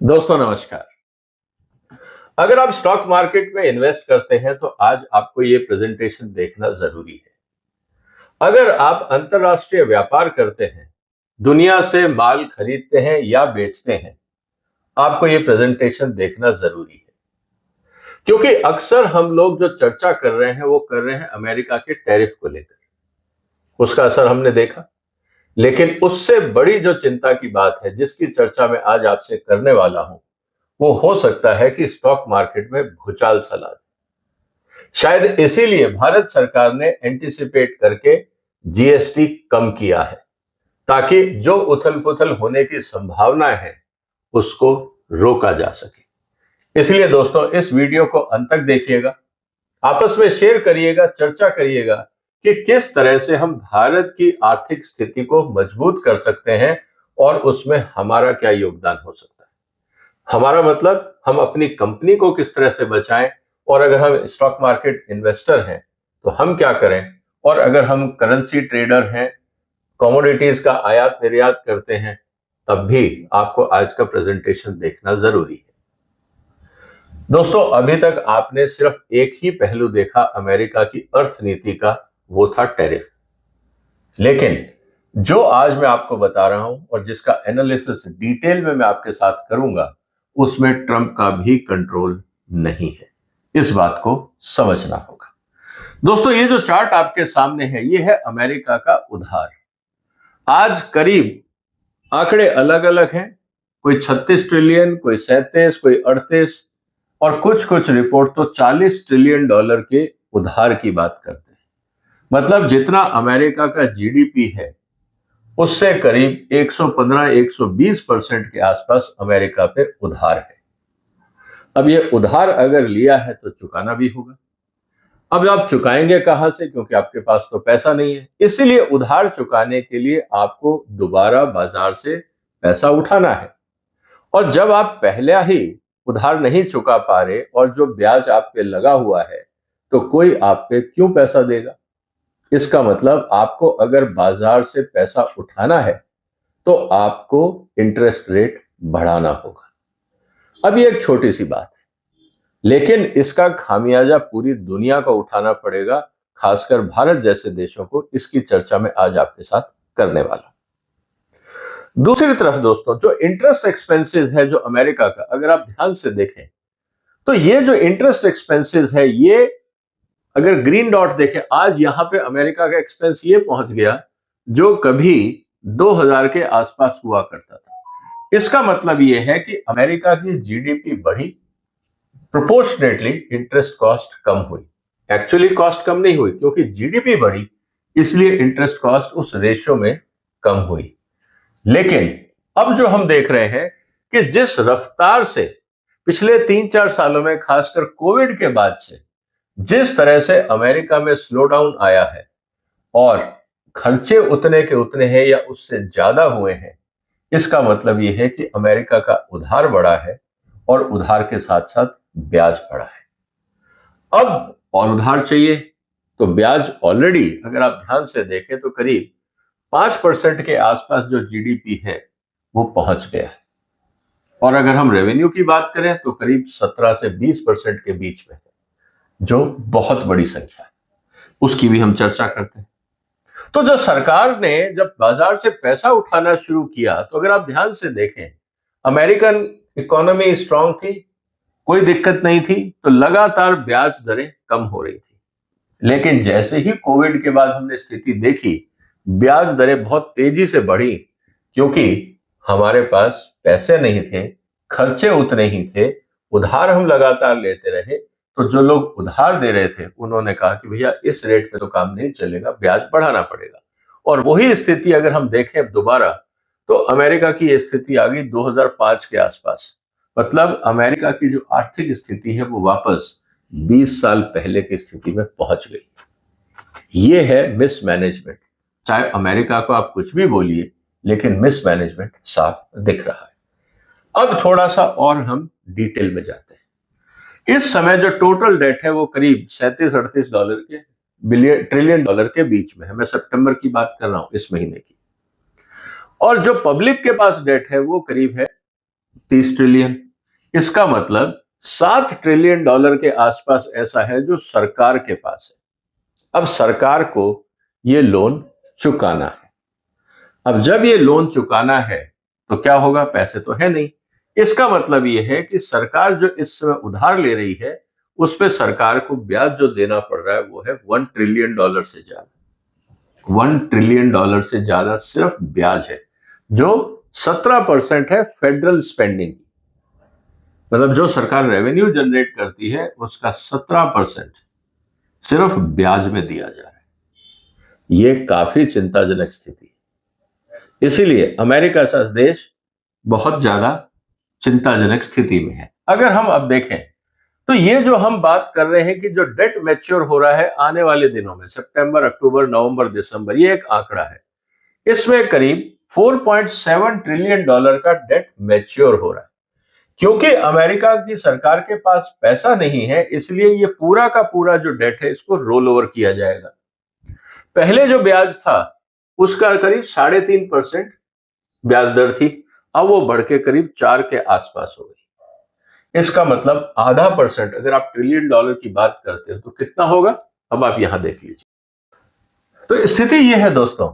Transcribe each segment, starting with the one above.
दोस्तों नमस्कार। अगर आप स्टॉक मार्केट में इन्वेस्ट करते हैं तो आज आपको ये प्रेजेंटेशन देखना जरूरी है। अगर आप अंतरराष्ट्रीय व्यापार करते हैं, दुनिया से माल खरीदते हैं या बेचते हैं, आपको ये प्रेजेंटेशन देखना जरूरी है। क्योंकि अक्सर हम लोग जो चर्चा कर रहे हैं वो कर रहे हैं अमेरिका के टैरिफ को लेकर। उसका असर हमने देखा, लेकिन उससे बड़ी जो चिंता की बात है जिसकी चर्चा मैं आज आपसे करने वाला हूं, वो हो सकता है कि स्टॉक मार्केट में भूचाल सा ला दे। शायद इसीलिए भारत सरकार ने एंटीसिपेट करके जीएसटी कम किया है, ताकि जो उथल पुथल होने की संभावना है उसको रोका जा सके। इसलिए दोस्तों इस वीडियो को अंत तक देखिएगा, आपस में शेयर करिएगा, चर्चा करिएगा कि किस तरह से हम भारत की आर्थिक स्थिति को मजबूत कर सकते हैं और उसमें हमारा क्या योगदान हो सकता है। हमारा मतलब हम अपनी कंपनी को किस तरह से बचाएं, और अगर हम स्टॉक मार्केट इन्वेस्टर हैं तो हम क्या करें, और अगर हम करेंसी ट्रेडर हैं, कमोडिटीज का आयात निर्यात करते हैं, तब भी आपको आज का प्रेजेंटेशन देखना जरूरी है। दोस्तों अभी तक आपने सिर्फ एक ही पहलू देखा अमेरिका की अर्थनीति का, वो था टैरिफ। लेकिन जो आज मैं आपको बता रहा हूं और जिसका एनालिसिस डिटेल में मैं आपके साथ करूंगा, उसमें ट्रंप का भी कंट्रोल नहीं है। इस बात को समझना होगा। दोस्तों ये जो चार्ट आपके सामने है, ये है अमेरिका का उधार। आज करीब आंकड़े अलग अलग हैं, कोई 36 ट्रिलियन, कोई 37, कोई 38, और कुछ कुछ रिपोर्ट तो 40 ट्रिलियन डॉलर के उधार की बात करते हैं। मतलब जितना अमेरिका का जीडीपी है उससे करीब 115-120% के आसपास अमेरिका पे उधार है। अब ये उधार अगर लिया है तो चुकाना भी होगा। अब आप चुकाएंगे कहां से, क्योंकि आपके पास तो पैसा नहीं है। इसीलिए उधार चुकाने के लिए आपको दोबारा बाजार से पैसा उठाना है। और जब आप पहले ही उधार नहीं चुका पा रहे और जो ब्याज आप पे लगा हुआ है, तो कोई आप पे क्यों पैसा देगा। इसका मतलब आपको अगर बाजार से पैसा उठाना है तो आपको इंटरेस्ट रेट बढ़ाना होगा। अब ये एक छोटी सी बात है, लेकिन इसका खामियाजा पूरी दुनिया को उठाना पड़ेगा, खासकर भारत जैसे देशों को। इसकी चर्चा मैं आज आपके साथ करने वाला हूं। दूसरी तरफ दोस्तों, जो इंटरेस्ट एक्सपेंसेस है जो अमेरिका का, अगर आप ध्यान से देखें तो ये जो इंटरेस्ट एक्सपेंसेस है, ये अगर ग्रीन डॉट देखें, आज यहां पे अमेरिका का एक्सपेंस ये पहुंच गया जो कभी 2000 के आसपास हुआ करता था। इसका मतलब यह है कि अमेरिका की जीडीपी बढ़ी, प्रोपोर्शनेटली इंटरेस्ट कॉस्ट कम हुई। एक्चुअली कॉस्ट कम नहीं हुई, क्योंकि जीडीपी बढ़ी इसलिए इंटरेस्ट कॉस्ट उस रेशियो में कम हुई। लेकिन अब जो हम देख रहे हैं कि जिस रफ्तार से पिछले 3-4 सालों में, खासकर कोविड के बाद से, जिस तरह से अमेरिका में स्लो डाउन आया है और खर्चे उतने के उतने हैं या उससे ज्यादा हुए हैं, इसका मतलब यह है कि अमेरिका का उधार बढ़ा है और उधार के साथ साथ ब्याज बढ़ा है। अब और उधार चाहिए, तो ब्याज ऑलरेडी अगर आप ध्यान से देखें तो करीब 5% के आसपास जो जीडीपी है वो पहुंच गया है। और अगर हम रेवेन्यू की बात करें तो करीब 17 से 20% के बीच में है, जो बहुत बड़ी संख्या है। उसकी भी हम चर्चा करते हैं। तो जो सरकार ने जब बाजार से पैसा उठाना शुरू किया, तो अगर आप ध्यान से देखें, अमेरिकन इकोनॉमी स्ट्रांग थी, कोई दिक्कत नहीं थी, तो लगातार ब्याज दरें कम हो रही थी। लेकिन जैसे ही कोविड के बाद हमने स्थिति देखी, ब्याज दरें बहुत तेजी से बढ़ी, क्योंकि हमारे पास पैसे नहीं थे, खर्चे उतने ही थे, उधार हम लगातार लेते रहे। तो जो लोग उधार दे रहे थे उन्होंने कहा कि भैया इस रेट पे तो काम नहीं चलेगा, ब्याज बढ़ाना पड़ेगा। और वही स्थिति अगर हम देखें दोबारा, तो अमेरिका की ये स्थिति आ गई 2005 के आसपास। मतलब अमेरिका की जो आर्थिक स्थिति है वो वापस 20 साल पहले की स्थिति में पहुंच गई। ये है मिसमैनेजमेंट। चाहे अमेरिका को आप कुछ भी बोलिए, लेकिन मिसमैनेजमेंट साफ दिख रहा है। अब थोड़ा सा और हम डिटेल में जाते हैं। इस समय जो टोटल डेट है वो करीब 37-38 डॉलर के ट्रिलियन डॉलर के बीच में है। मैं सितंबर की बात कर रहा हूं, इस महीने की। और जो पब्लिक के पास डेट है वो करीब है 30 ट्रिलियन। इसका मतलब $7 ट्रिलियन के आसपास ऐसा है जो सरकार के पास है। अब सरकार को ये लोन चुकाना है। अब जब ये लोन चुकाना है तो क्या होगा? पैसे तो है नहीं। इसका मतलब ये है कि सरकार जो इस समय उधार ले रही है उस पे सरकार को ब्याज जो देना पड़ रहा है वो है $1 ट्रिलियन से ज्यादा। $1 ट्रिलियन से ज्यादा सिर्फ ब्याज है, जो 17% है फेडरल स्पेंडिंग। मतलब जो सरकार रेवेन्यू जनरेट करती है उसका 17% सिर्फ ब्याज में दिया जा रहा है। यह काफी चिंताजनक स्थिति है। इसीलिए अमेरिका का देश बहुत ज्यादा चिंताजनक स्थिति में है। अगर हम अब देखें तो ये जो हम बात कर रहे हैं कि जो डेट मैच्योर हो रहा है आने वाले दिनों में, सितंबर, अक्टूबर, नवंबर, दिसंबर, ये एक आंकड़ा है। इसमें करीब $4.7 ट्रिलियन का डेट मैच्योर हो रहा है। क्योंकि अमेरिका की सरकार के पास पैसा नहीं है, इसलिए ये पूरा का पूरा जो डेट है इसको रोल ओवर किया जाएगा। पहले जो ब्याज था उसका करीब 3.5% ब्याज दर थी, अब वो बढ़ के करीब 4 के आसपास हो गई। इसका मतलब आधा परसेंट, अगर आप $1 ट्रिलियन की बात करते हो तो कितना होगा? अब आप यहां देख लीजिए। तो स्थिति यह है दोस्तों,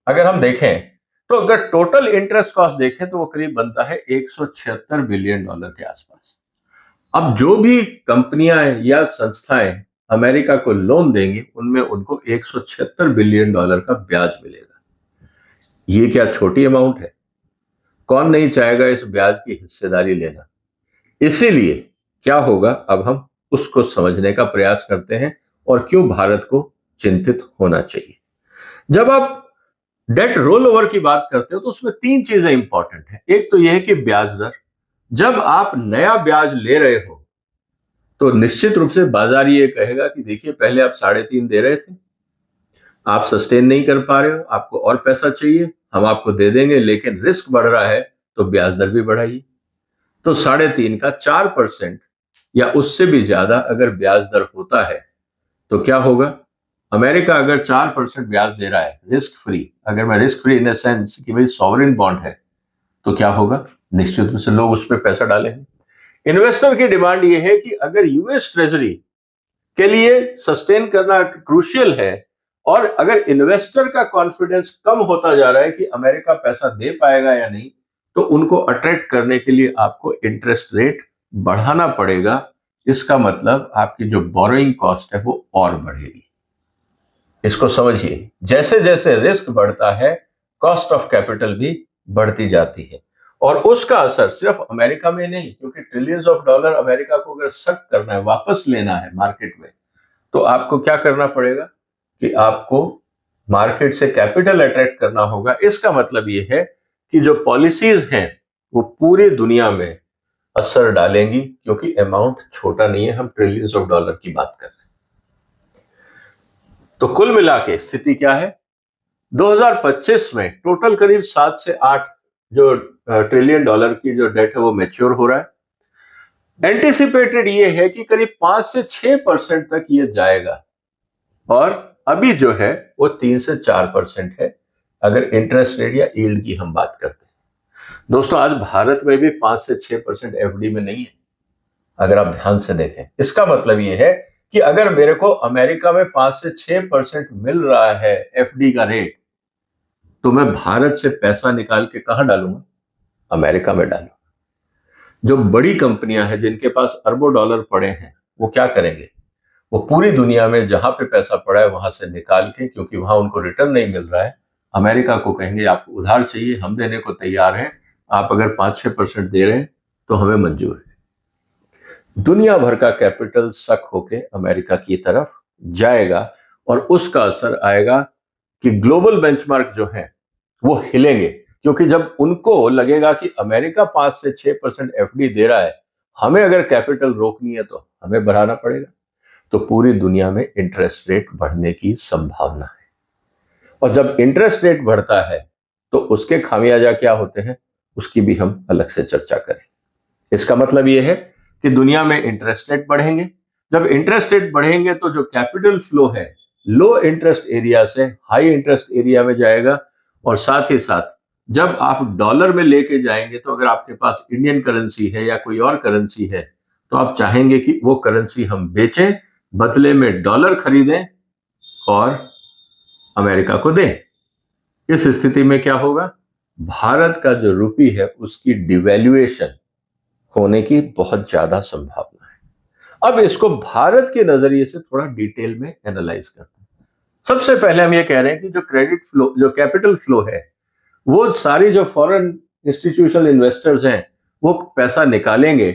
अगर हम देखें तो अगर टोटल इंटरेस्ट कॉस्ट देखें तो वो करीब बनता है $176 बिलियन के आसपास। अब जो भी कंपनियां या संस्थाएं अमेरिका को लोन देंगी उनमें उनको $176 बिलियन का ब्याज मिलेगा। ये क्या छोटी अमाउंट है? कौन नहीं चाहेगा इस ब्याज की हिस्सेदारी लेना? इसीलिए क्या होगा, अब हम उसको समझने का प्रयास करते हैं और क्यों भारत को चिंतित होना चाहिए। जब आप डेट रोल ओवर की बात करते हो तो उसमें 3 चीजें इंपॉर्टेंट है। एक तो यह है कि ब्याज दर। जब आप नया ब्याज ले रहे हो तो निश्चित रूप से बाजार ये कहेगा कि देखिए पहले आप 3.5 दे रहे थे, आप सस्टेन नहीं कर पा रहे हो, आपको और पैसा चाहिए, हम आपको दे देंगे, लेकिन रिस्क बढ़ रहा है तो ब्याज दर भी बढ़ाइए। तो 3.5 का 4% या उससे भी ज्यादा अगर ब्याज दर होता है तो क्या होगा? अमेरिका अगर 4% ब्याज दे रहा है रिस्क फ्री, अगर मैं risk free in the sense कि भाई सॉवरेन बॉन्ड है, तो क्या होगा? निश्चित रूप से लोग उस पर पैसा डालेंगे। इन्वेस्टर की डिमांड यह है कि अगर यूएस ट्रेजरी के लिए सस्टेन करना क्रूशियल है और अगर इन्वेस्टर का कॉन्फिडेंस कम होता जा रहा है कि अमेरिका पैसा दे पाएगा या नहीं, तो उनको अट्रैक्ट करने के लिए आपको इंटरेस्ट रेट बढ़ाना पड़ेगा। इसका मतलब आपकी जो बोरोइंग कॉस्ट है वो और बढ़ेगी। इसको समझिए, जैसे जैसे रिस्क बढ़ता है कॉस्ट ऑफ कैपिटल भी बढ़ती जाती है और उसका असर सिर्फ अमेरिका में नहीं, क्योंकि ट्रिलियंस ऑफ डॉलर अमेरिका को अगर सक करना है, वापस लेना है मार्केट में, तो आपको क्या करना पड़ेगा कि आपको मार्केट से कैपिटल अट्रैक्ट करना होगा। इसका मतलब यह है कि जो पॉलिसीज हैं वो पूरी दुनिया में असर डालेंगी, क्योंकि अमाउंट छोटा नहीं है, हम ट्रिलियंस ऑफ डॉलर की बात कर रहे हैं। तो कुल मिला के स्थिति क्या है? 2025 में टोटल करीब 7 से 8 जो ट्रिलियन डॉलर की जो डेट है वो मैच्योर हो रहा है। एंटिसिपेटेड ये है कि करीब 5 से 6% तक ये जाएगा और अभी जो है वो 3 से 4% है, अगर इंटरेस्ट रेट या यील्ड की हम बात करते हैं। दोस्तों, आज भारत में भी 5 से 6% एफडी में नहीं है, अगर आप ध्यान से देखें। इसका मतलब ये है कि अगर मेरे को अमेरिका में 5 से 6% मिल रहा है एफडी का रेट, तो मैं भारत से पैसा निकाल के कहां डालूंगा? अमेरिका में डालूंगा। जो बड़ी कंपनियां हैं जिनके पास अरबों डॉलर पड़े हैं, वो क्या करेंगे? वो पूरी दुनिया में जहां पे पैसा पड़ा है वहां से निकाल के, क्योंकि वहां उनको रिटर्न नहीं मिल रहा है, अमेरिका को कहेंगे आपको उधार चाहिए, हम देने को तैयार हैं, आप अगर 5-6% दे रहे हैं तो हमें मंजूर है। दुनिया भर का कैपिटल सक होके अमेरिका की तरफ जाएगा और उसका असर आएगा कि ग्लोबल बेंचमार्क जो है वो हिलेंगे, क्योंकि जब उनको लगेगा कि अमेरिका 5 से 6% एफडी दे रहा है, हमें अगर कैपिटल रोकनी है तो हमें बढ़ाना पड़ेगा, तो पूरी दुनिया में इंटरेस्ट रेट बढ़ने की संभावना है। और जब इंटरेस्ट रेट बढ़ता है तो उसके खामियाजा क्या होते हैं उसकी भी हम अलग से चर्चा करें। इसका मतलब यह है कि दुनिया में इंटरेस्ट रेट बढ़ेंगे। जब इंटरेस्ट रेट बढ़ेंगे तो जो कैपिटल फ्लो है लो इंटरेस्ट एरिया से हाई इंटरेस्ट एरिया में जाएगा और साथ ही साथ जब आप डॉलर में लेके जाएंगे तो अगर आपके पास इंडियन करेंसी है या कोई और करेंसी है तो आप चाहेंगे कि वो करेंसी हम बेचें, बदले में डॉलर खरीदें और अमेरिका को दें। इस स्थिति में क्या होगा, भारत का जो रुपी है उसकी डिवैल्यूएशन होने की बहुत ज्यादा संभावना है। अब इसको भारत के नजरिए से थोड़ा डिटेल में एनालाइज करते हैं। सबसे पहले हम ये कह रहे हैं कि जो क्रेडिट फ्लो, जो कैपिटल फ्लो है, वो सारी जो फॉरेन इंस्टीट्यूशनल इन्वेस्टर्स हैं वो पैसा निकालेंगे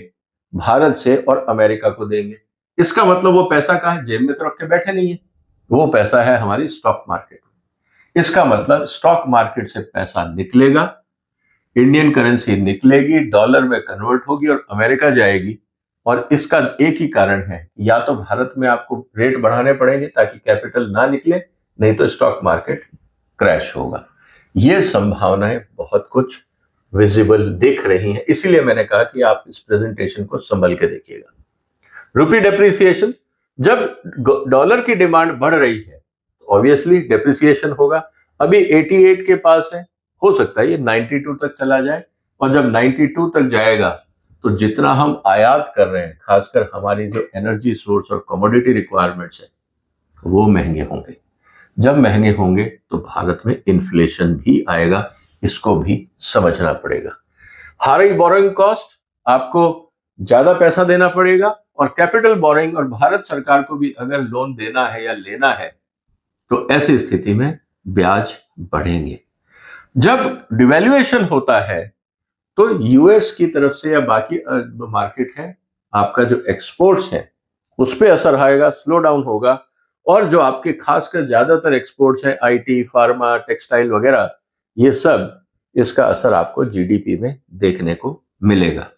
भारत से और अमेरिका को देंगे। इसका मतलब वो पैसा कहाँ है, जेब में तो रख के बैठे नहीं है, वो पैसा है हमारी स्टॉक मार्केट में। इसका मतलब स्टॉक मार्केट से पैसा निकलेगा, इंडियन करेंसी निकलेगी, डॉलर में कन्वर्ट होगी और अमेरिका जाएगी। और इसका एक ही कारण है, या तो भारत में आपको रेट बढ़ाने पड़ेंगे ताकि कैपिटल ना निकले, नहीं तो स्टॉक मार्केट क्रैश होगा। ये संभावनाएं बहुत कुछ विजिबल दिख रही हैं, इसीलिए मैंने कहा कि आप इस प्रेजेंटेशन को संभल के देखिएगा। रुपी डेप्रिसिएशन, जब डॉलर की डिमांड बढ़ रही है ऑब्वियसली डेप्रिसिएशन होगा। अभी 88 के पास है, हो सकता है ये 92 तक चला जाए, और जब 92 तक जाएगा तो जितना हम आयात कर रहे हैं, खासकर हमारी जो एनर्जी सोर्स और कमोडिटी रिक्वायरमेंट्स है, वो महंगे होंगे। जब महंगे होंगे तो भारत में इन्फ्लेशन भी आएगा, इसको भी समझना पड़ेगा। हाई बोरोइंग कॉस्ट, आपको ज्यादा पैसा देना पड़ेगा, और कैपिटल बोरोइंग, और भारत सरकार को भी अगर लोन देना है या लेना है तो ऐसी स्थिति में ब्याज बढ़ेंगे। जब डिवैल्यूएशन होता है तो यूएस की तरफ से या बाकी मार्केट है, आपका जो एक्सपोर्ट्स है उस पर असर आएगा, स्लो डाउन होगा। और जो आपके खासकर ज्यादातर एक्सपोर्ट्स हैं, आईटी, फार्मा, टेक्सटाइल वगैरह, ये सब, इसका असर आपको जीडीपी में देखने को मिलेगा।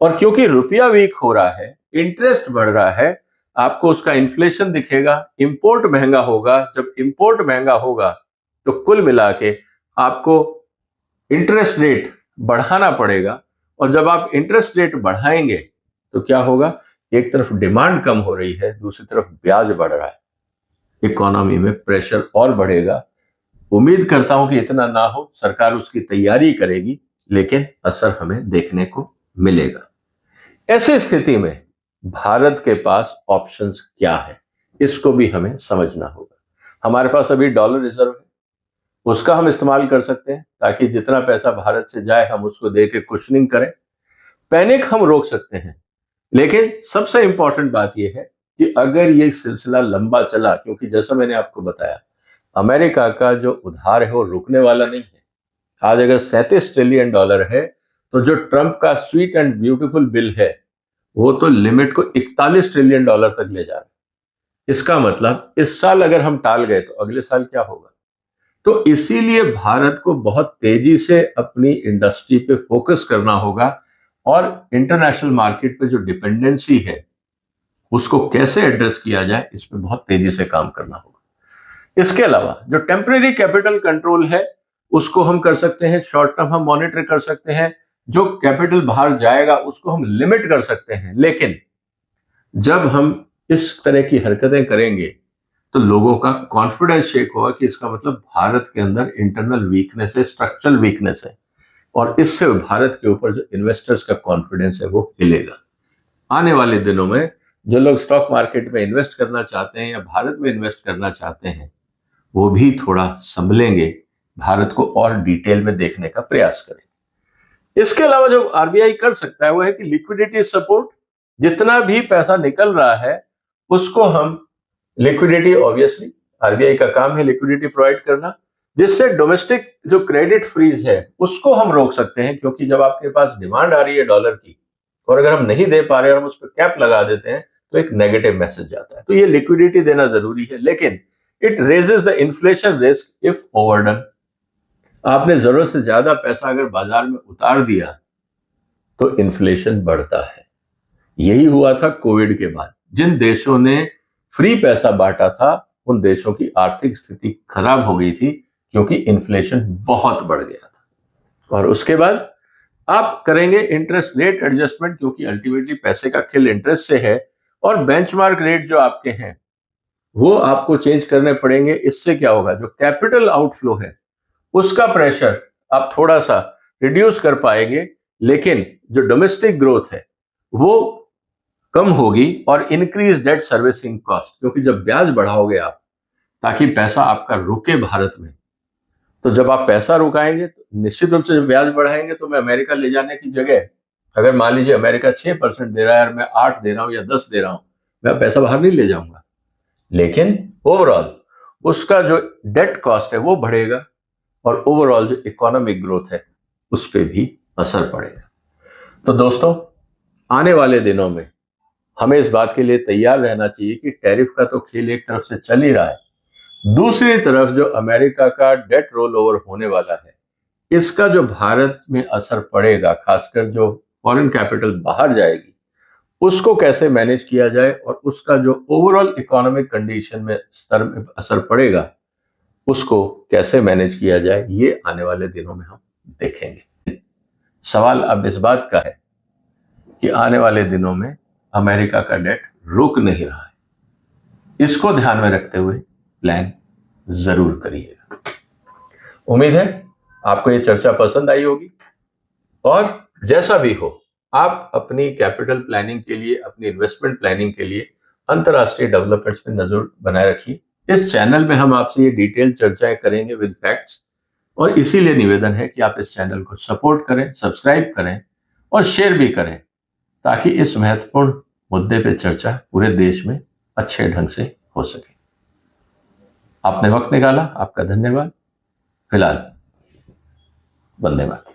और क्योंकि रुपया वीक हो रहा है, इंटरेस्ट बढ़ रहा है, आपको उसका इन्फ्लेशन दिखेगा, इंपोर्ट महंगा होगा। जब इंपोर्ट महंगा होगा तो कुल मिला के आपको इंटरेस्ट रेट बढ़ाना पड़ेगा। और जब आप इंटरेस्ट रेट बढ़ाएंगे तो क्या होगा, एक तरफ डिमांड कम हो रही है, दूसरी तरफ ब्याज बढ़ रहा है, इकोनॉमी में प्रेशर और बढ़ेगा। उम्मीद करता हूं कि इतना ना हो, सरकार उसकी तैयारी करेगी, लेकिन असर हमें देखने को मिलेगा। ऐसी स्थिति में भारत के पास ऑप्शंस क्या है, इसको भी हमें समझना होगा। हमारे पास अभी डॉलर रिजर्व है, उसका हम इस्तेमाल कर सकते हैं ताकि जितना पैसा भारत से जाए हम उसको दे के कुशनिंग करें, पैनिक हम रोक सकते हैं। लेकिन सबसे इंपॉर्टेंट बात यह है कि अगर ये सिलसिला लंबा चला, क्योंकि जैसा मैंने आपको बताया, अमेरिका का जो उधार है वो रुकने वाला नहीं है। आज अगर $37 ट्रिलियन है, तो जो ट्रंप का स्वीट एंड ब्यूटीफुल बिल है वो तो लिमिट को $41 ट्रिलियन तक ले जा रहा है। इसका मतलब इस साल अगर हम टाल गए तो अगले साल क्या होगा। तो इसीलिए भारत को बहुत तेजी से अपनी इंडस्ट्री पे फोकस करना होगा, और इंटरनेशनल मार्केट पे जो डिपेंडेंसी है उसको कैसे एड्रेस किया जाए, इस पे बहुत तेजी से काम करना होगा। इसके अलावा जो टेम्परेरी कैपिटल कंट्रोल है उसको हम कर सकते हैं, शॉर्ट टर्म हम मॉनिटर कर सकते हैं, जो कैपिटल बाहर जाएगा उसको हम लिमिट कर सकते हैं। लेकिन जब हम इस तरह की हरकतें करेंगे तो लोगों का कॉन्फिडेंस शेक होगा कि इसका मतलब भारत के अंदर इंटरनल वीकनेस है, स्ट्रक्चरल वीकनेस है, और इससे भारत के ऊपर जो इन्वेस्टर्स का कॉन्फिडेंस है वो हिलेगा। आने वाले दिनों में जो लोग स्टॉक मार्केट में इन्वेस्ट करना चाहते हैं या भारत में इन्वेस्ट करना चाहते हैं, वो भी थोड़ा संभलेंगे, भारत को और डिटेल में देखने का प्रयास करें। इसके अलावा जो आरबीआई कर सकता है वो है कि लिक्विडिटी सपोर्ट, जितना भी पैसा निकल रहा है उसको हम लिक्विडिटी, ऑब्वियसली आरबीआई का काम है लिक्विडिटी प्रोवाइड करना, जिससे डोमेस्टिक जो क्रेडिट फ्रीज है उसको हम रोक सकते हैं। क्योंकि जब आपके पास डिमांड आ रही है डॉलर की और अगर हम नहीं दे पा रहे और हम उस पर कैप लगा देते हैं तो एक नेगेटिव मैसेज जाता है। तो ये लिक्विडिटी देना जरूरी है, लेकिन it raises the inflation risk if overdone. आपने जरूरत से ज्यादा पैसा अगर बाजार में उतार दिया तो इन्फ्लेशन बढ़ता है। यही हुआ था कोविड के बाद। जिन देशों ने फ्री पैसा बांटा था उन देशों की आर्थिक स्थिति खराब हो गई थी, क्योंकि इन्फ्लेशन बहुत बढ़ गया था। और उसके बाद आप करेंगे इंटरेस्ट रेट एडजस्टमेंट, क्योंकि अल्टीमेटली पैसे का खेल इंटरेस्ट से है, और बेंचमार्क रेट जो आपके हैं वो आपको चेंज करने पड़ेंगे। इससे क्या होगा, जो कैपिटल आउटफ्लो है उसका प्रेशर आप थोड़ा सा रिड्यूस कर पाएंगे, लेकिन जो डोमेस्टिक ग्रोथ है वो कम होगी और इंक्रीज डेट सर्विसिंग कॉस्ट, क्योंकि जब ब्याज बढ़ाओगे आप ताकि पैसा आपका रुके भारत में, तो जब आप पैसा रुकाएंगे तो निश्चित रूप से जब ब्याज बढ़ाएंगे तो मैं अमेरिका ले जाने की जगह, अगर मान लीजिए अमेरिका 6% दे रहा है और मैं 8 दे रहा हूं या 10 दे रहा हूं, मैं पैसा बाहर नहीं ले जाऊंगा, लेकिन ओवरऑल उसका जो डेट कॉस्ट है वो बढ़ेगा और ओवरऑल जो इकोनॉमिक ग्रोथ है उस पर भी असर पड़ेगा। तो दोस्तों, आने वाले दिनों में हमें इस बात के लिए तैयार रहना चाहिए कि टैरिफ का तो खेल एक तरफ से चल ही रहा है, दूसरी तरफ जो अमेरिका का डेट रोल ओवर होने वाला है, इसका जो भारत में असर पड़ेगा, खासकर जो फॉरेन कैपिटल बाहर जाएगी, उसको कैसे मैनेज किया जाए और उसका जो ओवरऑल इकोनॉमिक कंडीशन में स्तर में असर पड़ेगा उसको कैसे मैनेज किया जाए, ये आने वाले दिनों में हम देखेंगे। सवाल अब इस बात का है कि आने वाले दिनों में अमेरिका का डेट रुक नहीं रहा है, इसको ध्यान में रखते हुए प्लान जरूर करिएगा। उम्मीद है आपको ये चर्चा पसंद आई होगी, और जैसा भी हो आप अपनी कैपिटल प्लानिंग के लिए, अपनी इन्वेस्टमेंट प्लानिंग के लिए अंतर्राष्ट्रीय डेवलपमेंट्स पे नजर बनाए रखिए। इस चैनल में हम आपसे ये डिटेल चर्चाएं करेंगे विद फैक्ट्स, और इसीलिए निवेदन है कि आप इस चैनल को सपोर्ट करें, सब्सक्राइब करें और शेयर भी करें, ताकि इस महत्वपूर्ण मुद्दे पे चर्चा पूरे देश में अच्छे ढंग से हो सके। आपने वक्त निकाला, आपका धन्यवाद। फिलहाल वंदे मातरम।